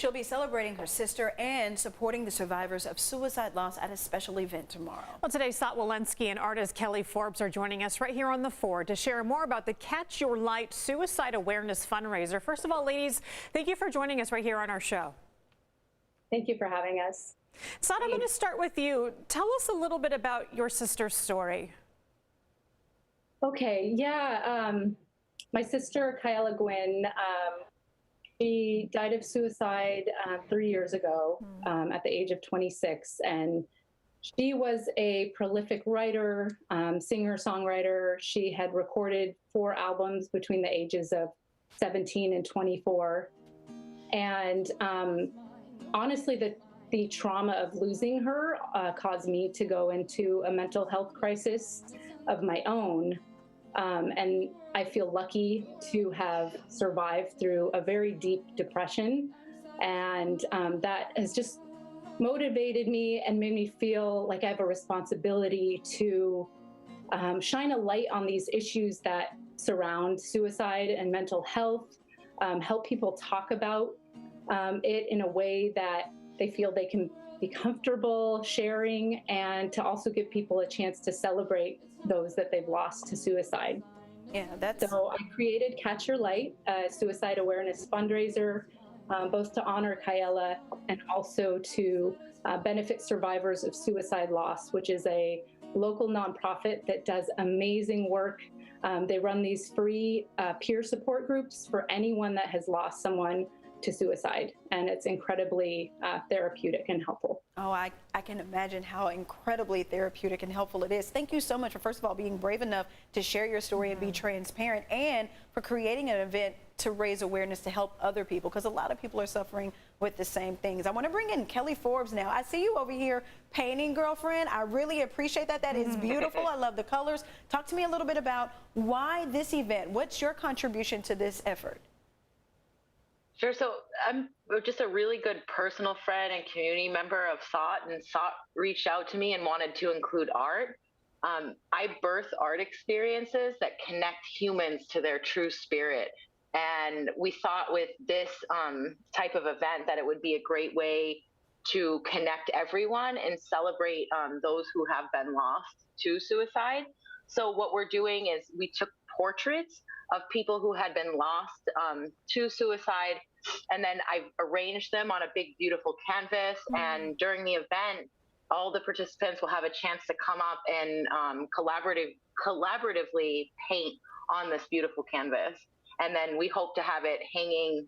She'll be celebrating her sister and supporting the survivors of suicide loss at a special event tomorrow. Well, today, Sat Walensky and artist Kelly Forbes are joining us right here on The Four to share more about the Catch Your Light Suicide Awareness Fundraiser. First of all, ladies, thank you for joining us right here on our show. Thank you for having us. Sat, I'm going to start with you. Tell us a little bit about your sister's story. Okay, yeah. My sister, Kyla Gwynn, she died of suicide 3 years ago at the age of 26. And she was a prolific writer, singer-songwriter. She had recorded 4 albums between the ages of 17 and 24. And honestly, the trauma of losing her caused me to go into a mental health crisis of my own. And I feel lucky to have survived through a very deep depression. And that has just motivated me and made me feel like I have a responsibility to shine a light on these issues that surround suicide and mental health, help people talk about it in a way that they feel they can be comfortable sharing, and to also give people a chance to celebrate those that they've lost to suicide. Yeah, So I created Catch Your Light, a suicide awareness fundraiser, both to honor Kyla and also to benefit survivors of suicide loss, which is a local nonprofit that does amazing work. They run these free peer support groups for anyone that has lost someone to suicide, and it's incredibly therapeutic and helpful. Oh, I can imagine how incredibly therapeutic and helpful it is. Thank you so much for, first of all, being brave enough to share your story and be transparent, and for creating an event to raise awareness to help other people, because a lot of people are suffering with the same things. I want to bring in Kelly Forbes now. I see you over here painting, girlfriend. I really appreciate that. That is beautiful. I love the colors. Talk to me a little bit about why this event. What's your contribution to this effort? Sure. So I'm just a really good personal friend and community member of Thought, and Thought reached out to me and wanted to include art. I birth art experiences that connect humans to their true spirit. And we thought with this type of event that it would be a great way to connect everyone and celebrate those who have been lost to suicide. So what we're doing is we took portraits of people who had been lost to suicide, and then I've arranged them on a big, beautiful canvas. And during the event, all the participants will have a chance to come up and collaboratively paint on this beautiful canvas. And then we hope to have it hanging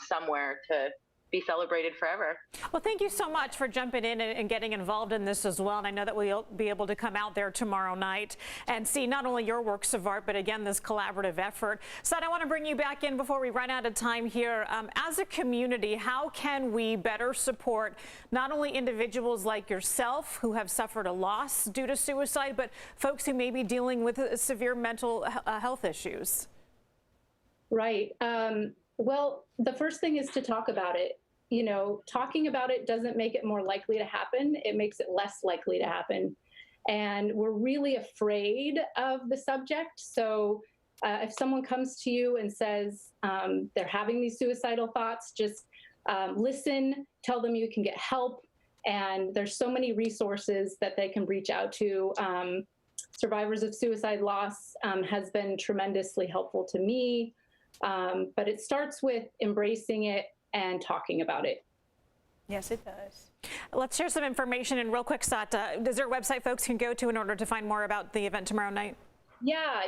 somewhere to be celebrated forever. Well, thank you so much for jumping in and getting involved in this as well. And I know that we'll be able to come out there tomorrow night and see not only your works of art, but again, this collaborative effort. Sat, I want to bring you back in before we run out of time here. As a community, how can we better support not only individuals like yourself who have suffered a loss due to suicide, but folks who may be dealing with severe mental health issues? Right. Well, the first thing is to talk about it. You know, talking about it doesn't make it more likely to happen. It makes it less likely to happen. And we're really afraid of the subject. So if someone comes to you and says they're having these suicidal thoughts, just listen, tell them you can get help. And there's so many resources that they can reach out to. Survivors of suicide loss has been tremendously helpful to me. But it starts with embracing it and talking about it. Yes, it does. Let's share some information. And real quick, Sat, is there a website folks can go to in order to find more about the event tomorrow night? Yeah.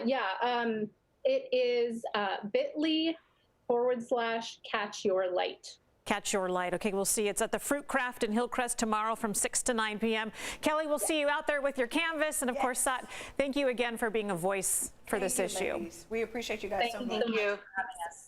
It is bit.ly/Catch Your Light. Catch Your Light. Okay, we'll see. It's at the Fruit Craft in Hillcrest tomorrow from 6 to 9 p.m. Kelly, we'll see you out there with your canvas. And of course, Sat, thank you again for being a voice for this issue. Ladies. We appreciate you guys so much. Thank you. For having us.